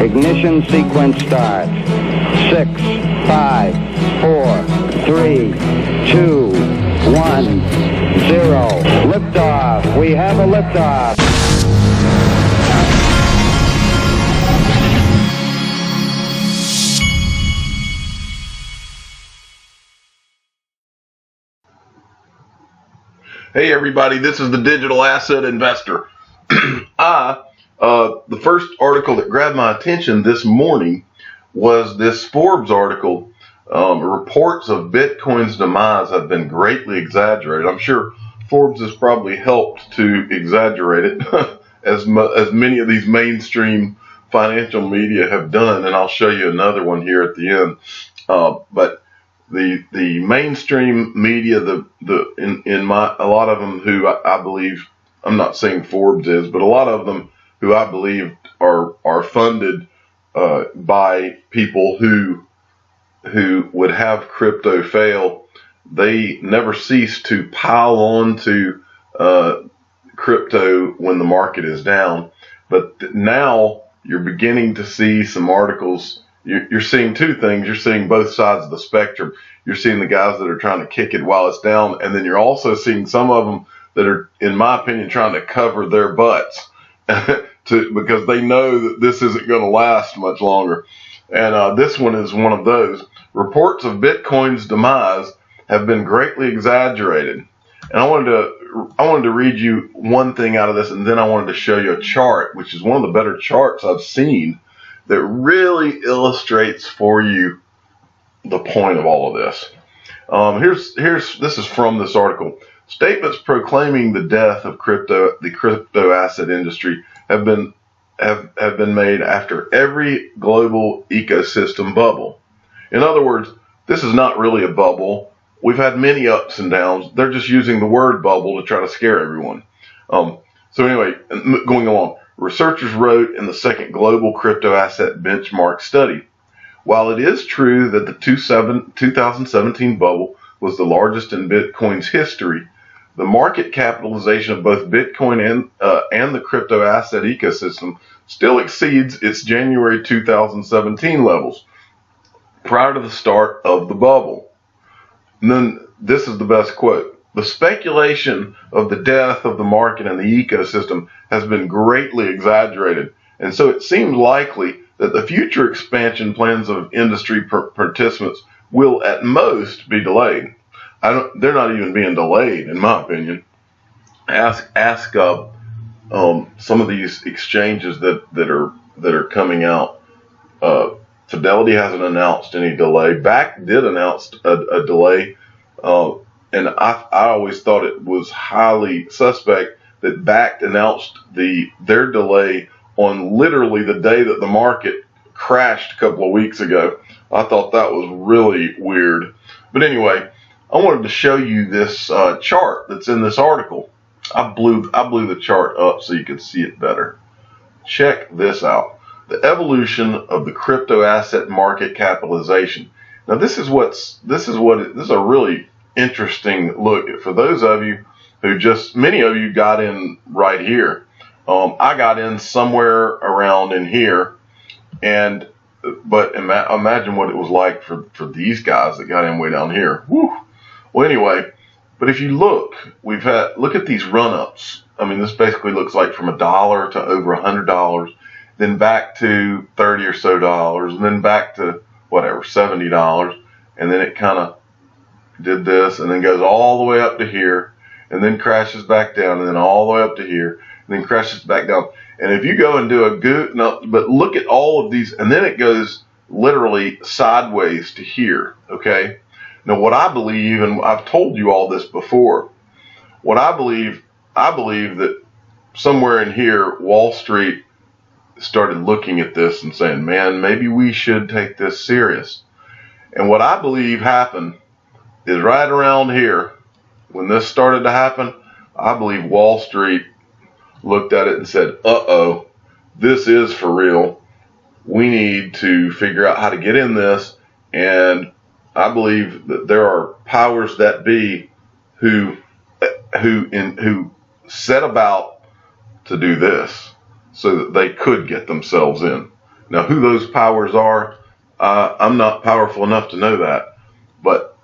Ignition sequence starts. 6, 5, 4, 3, 2, 1, 0. Liftoff. We have a liftoff. Hey everybody, this is the digital asset investor. The first article that grabbed my attention this morning was this Forbes article. Reports of Bitcoin's demise have been greatly exaggerated. I'm sure Forbes has probably helped to exaggerate it as many of these mainstream financial media have done, and I'll show you another one here at the end. But the mainstream media, a lot of them who I believe, I'm not saying Forbes is, but a lot of them who I believe are funded by people who would have crypto fail. They never cease to pile on to crypto when the market is down. But now you're beginning to see some articles. You're seeing two things. You're seeing both sides of the spectrum. You're seeing the guys that are trying to kick it while it's down, and then you're also seeing some of them that are, in my opinion, trying to cover their butts because they know that this isn't going to last much longer. And this one is one of those. Reports of Bitcoin's demise have been greatly exaggerated. And I wanted to read you one thing out of this, and then I wanted to show you a chart, which is one of the better charts I've seen, that really illustrates for you the point of all of this. This is from this article. Statements proclaiming the death of the crypto asset industry have been made after every global ecosystem bubble. In other words, this is not really a bubble. We've had many ups and downs. They're just using the word bubble to try to scare everyone. So anyway, going along. Researchers wrote in the second global crypto asset benchmark study, while it is true that the 2017 bubble was the largest in Bitcoin's history, the market capitalization of both Bitcoin and the crypto asset ecosystem still exceeds its January 2017 levels prior to the start of the bubble. And then this is the best quote. The speculation of the death of the market and the ecosystem has been greatly exaggerated, and so it seems likely that the future expansion plans of industry participants will at most be delayed. They're not even being delayed, in my opinion. Ask some of these exchanges that are coming out. Fidelity hasn't announced any delay. BAC did announce a delay. And I always thought it was highly suspect that BAC announced their delay on literally the day that the market crashed a couple of weeks ago. I thought that was really weird. But anyway, I wanted to show you this chart that's in this article. I blew the chart up so you could see it better. Check this out. The evolution of the crypto asset market capitalization. Now this is a really interesting look for those of you who many of you got in right here. I got in somewhere around in here, but imagine what it was like for these guys that got in way down here. Woo. Well, anyway, but if you look at these run-ups. I mean, this basically looks like from $1 to over $100, then back to $30 or so, and then back to whatever, $70, and then it kind of did this, and then goes all the way up to here, and then crashes back down, and then all the way up to here, and then crashes back down. And if you go and do but look at all of these, and then it goes literally sideways to here, okay? Now what I believe, and I've told you all this before, I believe that somewhere in here, Wall Street started looking at this and saying, man, maybe we should take this serious. And what I believe happened is right around here, when this started to happen, I believe Wall Street looked at it and said, uh-oh, this is for real. We need to figure out how to get in this. And I believe that there are powers that be who set about to do this so that they could get themselves in. Now, who those powers are, I'm not powerful enough to know that, but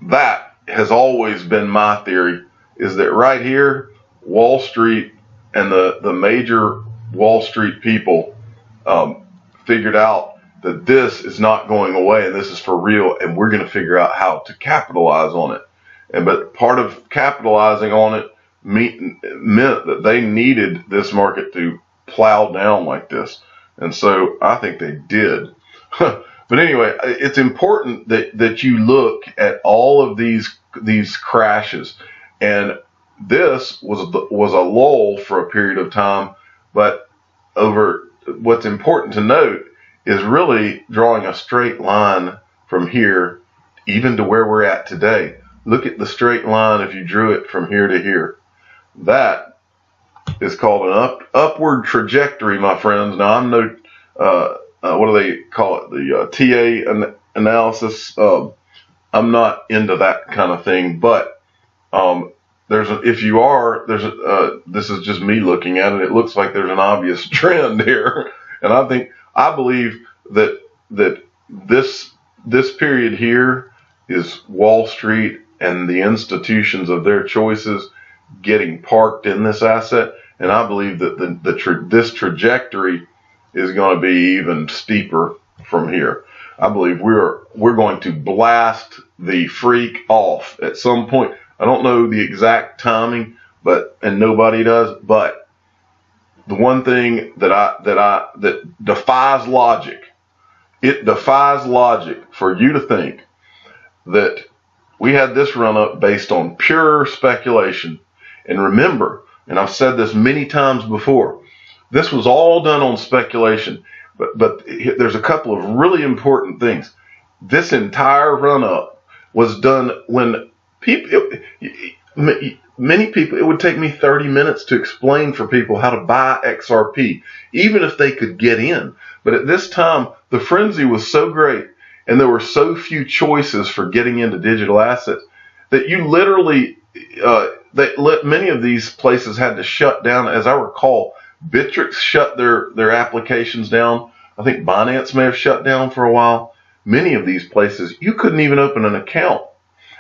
that has always been my theory, is that right here, Wall Street and the major Wall Street people figured out that this is not going away and this is for real, and we're going to figure out how to capitalize on it. But part of capitalizing on it meant that they needed this market to plow down like this. And so I think they did. But anyway, it's important that you look at all of these crashes. And this was a lull for a period of time, but what's important to note is really drawing a straight line from here even to where we're at today. Look at the straight line if you drew it from here to here. That is called an upward trajectory, my friends. Now, I'm no, what do they call it? The TA analysis. I'm not into that kind of thing, but this is just me looking at it. It looks like there's an obvious trend here, and I believe that this period here is Wall Street and the institutions of their choices getting parked in this asset, and I believe that this trajectory is going to be even steeper from here. I believe we're going to blast the freak off at some point. I don't know the exact timing, and nobody does, but the one thing that defies logic, it defies logic for you to think that we had this run up based on pure speculation. And remember, and I've said this many times before, this was all done on speculation. But there's a couple of really important things. This entire run up was done when many people, it would take me 30 minutes to explain for people how to buy XRP, even if they could get in. But at this time, the frenzy was so great and there were so few choices for getting into digital assets that you literally, many of these places had to shut down. As I recall, Bittrex shut their applications down. I think Binance may have shut down for a while. Many of these places, you couldn't even open an account.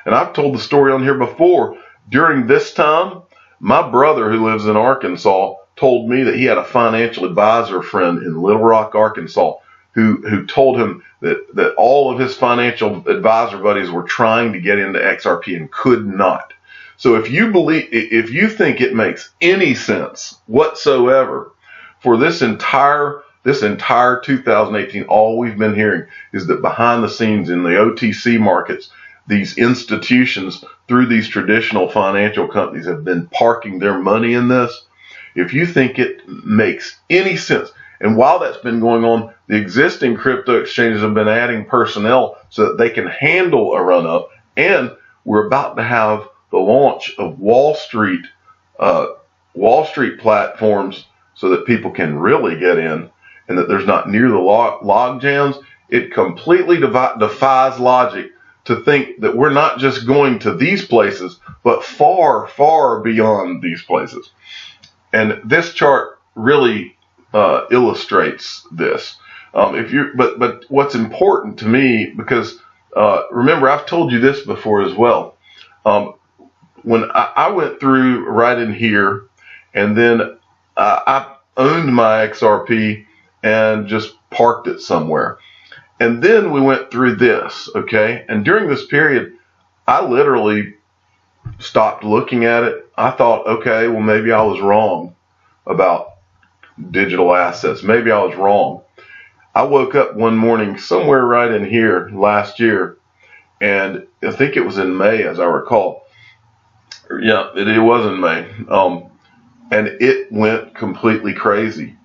And I've told the story on here before. During this time, my brother who lives in Arkansas told me that he had a financial advisor friend in Little Rock, Arkansas, who told him that all of his financial advisor buddies were trying to get into XRP and could not. So if you think it makes any sense whatsoever for this entire 2018, all we've been hearing is that behind the scenes in the OTC markets, these institutions through these traditional financial companies have been parking their money in this. If you think it makes any sense, and while that's been going on, the existing crypto exchanges have been adding personnel so that they can handle a run up, and we're about to have the launch of Wall Street platforms so that people can really get in, and that there's not near the log jams. It completely defies logic to think that we're not just going to these places, but far, far beyond these places. And this chart really illustrates this. But what's important to me, because remember, I've told you this before as well. When I went through right in here, and then I owned my XRP and just parked it somewhere. And then we went through this, okay? And during this period, I literally stopped looking at it. I thought, okay, well, maybe I was wrong about digital assets. Maybe I was wrong. I woke up one morning somewhere right in here last year, and I think it was in May, as I recall. Yeah, it was in May. And it went completely crazy.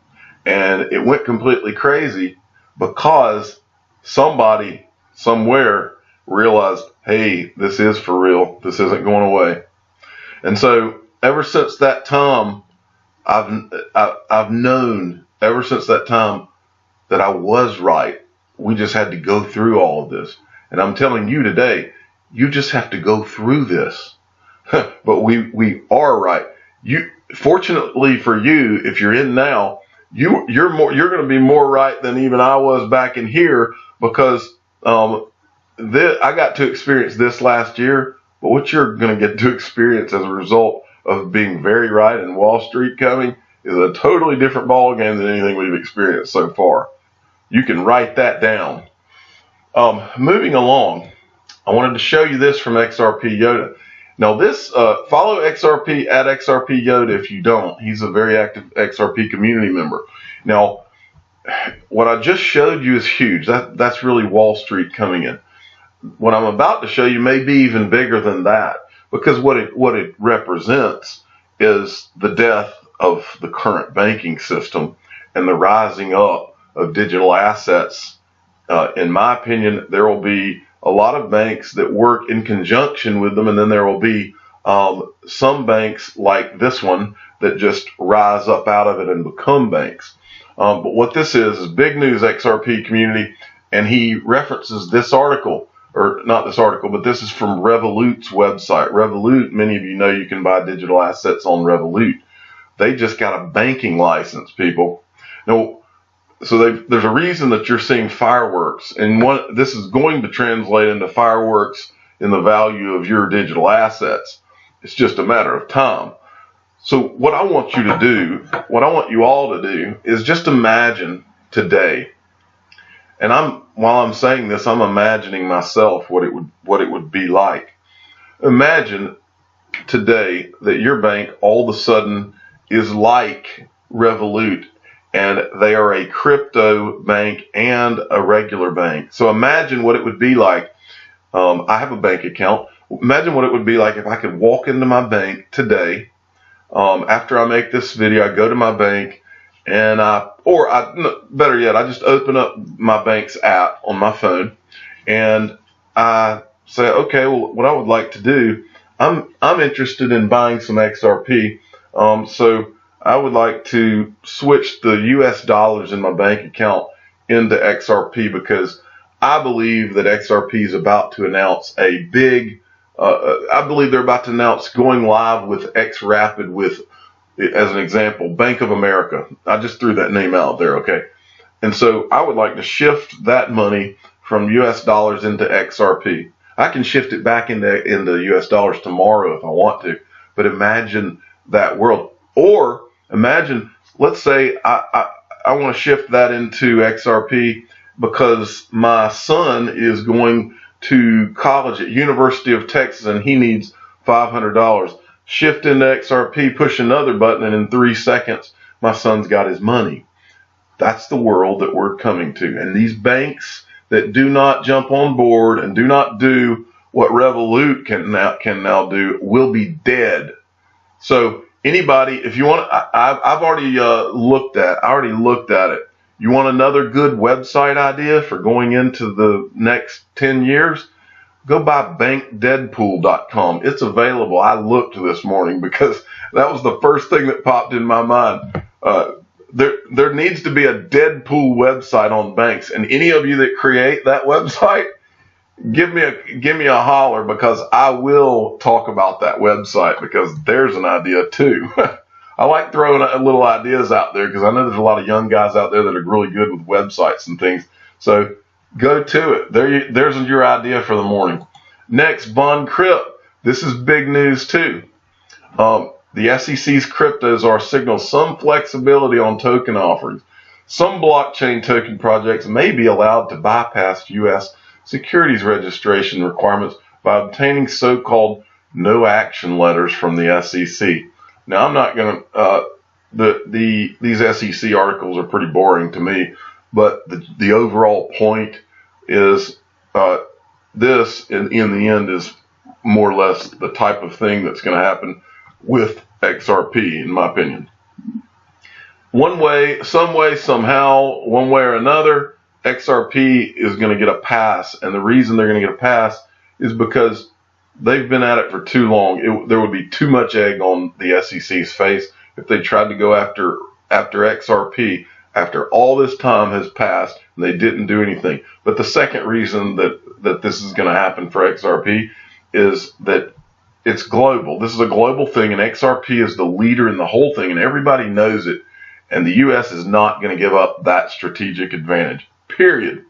And it went completely crazy because somebody somewhere realized, hey, this is for real. This isn't going away. And so ever since that time, I've known ever since that time that I was right. We just had to go through all of this. And I'm telling you today, you just have to go through this. But we are right. Fortunately for you, if you're in now, you're going to be more right than even I was back in here, because I got to experience this last year. But what you're going to get to experience as a result of being very right and Wall Street coming is a totally different ball game than anything we've experienced so far. You can write that down. Moving along, I wanted to show you this from XRP Yoga. Now this, follow XRP at XRP Yoga if you don't. He's a very active XRP community member. Now, what I just showed you is huge. That's really Wall Street coming in. What I'm about to show you may be even bigger than that, because what it represents is the death of the current banking system and the rising up of digital assets. In my opinion, there will be a lot of banks that work in conjunction with them, and then there will be some banks like this one that just rise up out of it and become banks. But what this is big news, XRP community, and he references this article. Or not this article, but this is from Revolute's website. Revolute, many of you know you can buy digital assets on Revolute. They just got a banking license, people. Now, so there's a reason that you're seeing fireworks, and this is going to translate into fireworks in the value of your digital assets. It's just a matter of time. So what I want you to do, what I want you all to do, is just imagine today. And while I'm saying this, I'm imagining myself what it would be like. Imagine today that your bank all of a sudden is like Revolute, and they are a crypto bank and a regular bank. So imagine what it would be like. I have a bank account. Imagine what it would be like if I could walk into my bank today. After I make this video, I go to my bank. And better yet, I just open up my bank's app on my phone, and I say, okay, well, what I would like to do, I'm interested in buying some XRP, so I would like to switch the US dollars in my bank account into XRP, because I believe that XRP is about to announce a big, I believe they're about to announce going live with XRapid with, as an example, Bank of America. I just threw that name out there, okay? And so I would like to shift that money from US dollars into XRP. I can shift it back into US dollars tomorrow if I want to, but imagine that world. Or imagine, let's say I want to shift that into XRP because my son is going to college at University of Texas and he needs $500. Shift into XRP, push another button, and in 3 seconds, my son's got his money. That's the world that we're coming to. And these banks that do not jump on board and do not do what Revolute can now do will be dead. So anybody, if you want, I've already looked at it. You want another good website idea for going into the next 10 years? Go buy bankdeadpool.com. It's available. I looked this morning because that was the first thing that popped in my mind. There needs to be a Deadpool website on banks, and any of you that create that website, give me a holler, because I will talk about that website, because there's an idea too. I like throwing little ideas out there because I know there's a lot of young guys out there that are really good with websites and things. So go to it. There's your idea for the morning. Next, Bond Crypt. This is big news too. The SEC's cryptos are signal some flexibility on token offerings. Some blockchain token projects may be allowed to bypass U.S. securities registration requirements by obtaining so-called no action letters from the SEC. Now, I'm not going to, these SEC articles are pretty boring to me, but the overall point is this, in the end, is more or less the type of thing that's going to happen with XRP, in my opinion. One way, some way, somehow, one way or another, XRP is going to get a pass, and the reason they're going to get a pass is because they've been at it for too long. There would be too much egg on the SEC's face if they tried to go after XRP after all this time has passed and they didn't do anything. But the second reason that this is going to happen for XRP is that it's global. This is a global thing, and XRP is the leader in the whole thing, and everybody knows it. And the U.S. is not going to give up that strategic advantage, period.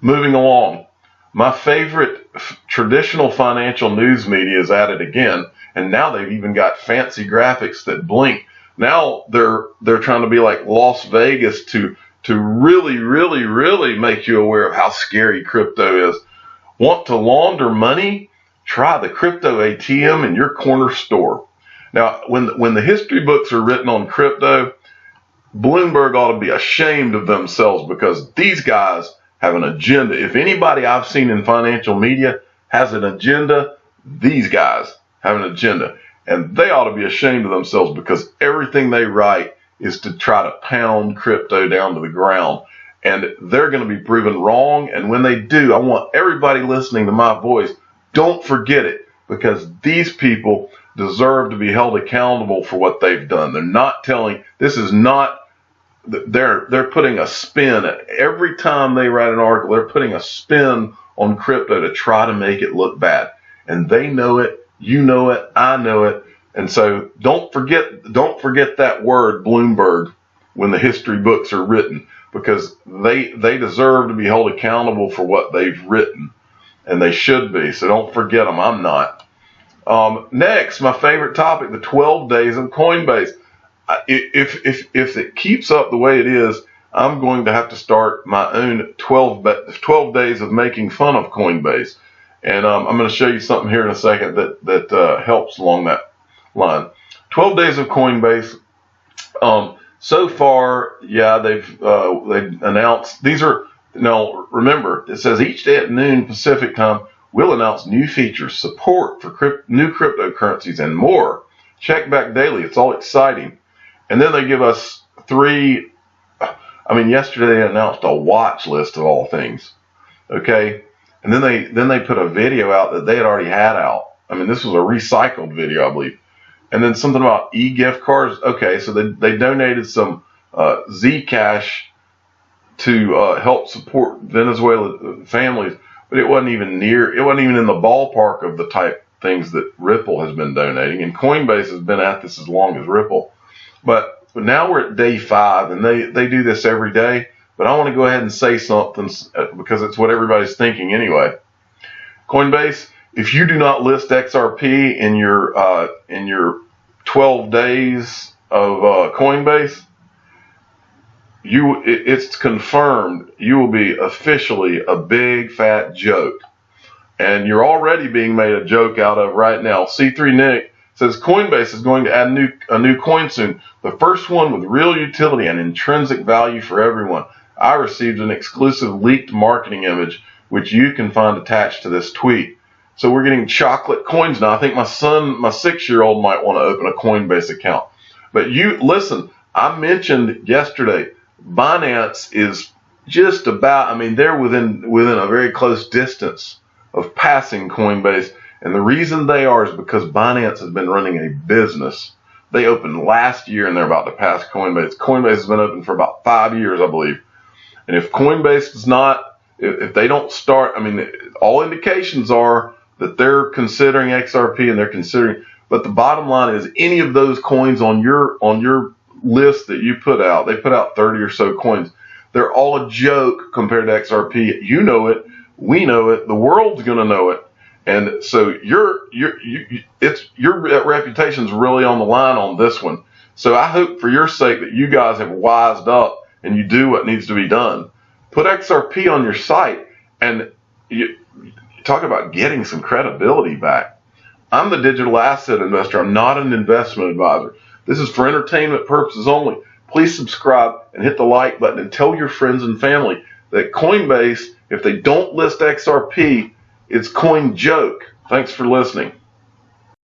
Moving along. My favorite traditional financial news media is at it again, and now they've even got fancy graphics that blink. Now they're trying to be like Las Vegas to really, really, really make you aware of how scary crypto is. Want to launder money? Try the crypto ATM in your corner store. Now, when the history books are written on crypto, Bloomberg ought to be ashamed of themselves, because these guys have an agenda. If anybody I've seen in financial media has an agenda, these guys have an agenda. And they ought to be ashamed of themselves, because everything they write is to try to pound crypto down to the ground. And they're going to be proven wrong. And when they do, I want everybody listening to my voice, don't forget it, because these people deserve to be held accountable for what they've done. They're not telling, this is not, they're putting a spin. Every time they write an article, they're putting a spin on crypto to try to make it look bad. And they know it, you know it, I know it. And so don't forget that word, Bloomberg, when the history books are written, because they deserve to be held accountable for what they've written, and they should be. So don't forget them. I'm not. Next, my favorite topic, the 12 days of Coinbase. If it keeps up the way it is, I'm going to have to start my own 12 days of making fun of Coinbase. And I'm going to show you something here in a second that helps along that line. 12 days of Coinbase. So far, yeah, they've announced, these are, now remember, it says each day at noon Pacific time, we'll announce new features, support for new cryptocurrencies, and more. Check back daily. It's all exciting. And then they give us yesterday they announced a watch list of all things. Okay. And then they put a video out that they had already had out. This was a recycled video, I believe. And then something about e-gift cards. Okay. So they donated some Zcash to help support Venezuela families, but it wasn't even in the ballpark of the type things that Ripple has been donating. And Coinbase has been at this as long as Ripple. But now we're at day 5, and they do this every day. But I want to go ahead and say something, because it's what everybody's thinking anyway. Coinbase, if you do not list XRP in your 12 days of Coinbase, it's confirmed you will be officially a big fat joke. And you're already being made a joke out of right now. C3 Nick says Coinbase is going to add a new coin soon. The first one with real utility and intrinsic value for everyone. I received an exclusive leaked marketing image, which you can find attached to this tweet. So we're getting chocolate coins now. I think my son, my 6-year-old, might want to open a Coinbase account. But listen, I mentioned yesterday, Binance is just about, they're within a very close distance of passing Coinbase. And the reason they are is because Binance has been running a business. They opened last year and they're about to pass Coinbase. Coinbase has been open for about 5 years, I believe. And if Coinbase does not, if they don't start, all indications are that they're considering XRP and they're considering, but the bottom line is any of those coins on your list that you put out, they put out 30 or so coins. They're all a joke compared to XRP. You know it. We know it. The world's going to know it. And so your reputation's really on the line on this one. So I hope for your sake that you guys have wised up and you do what needs to be done. Put XRP on your site, and you talk about getting some credibility back. I'm the digital asset investor. I'm not an investment advisor. This is for entertainment purposes only. Please subscribe and hit the like button and tell your friends and family that Coinbase, if they don't list XRP, it's coin joke. Thanks for listening.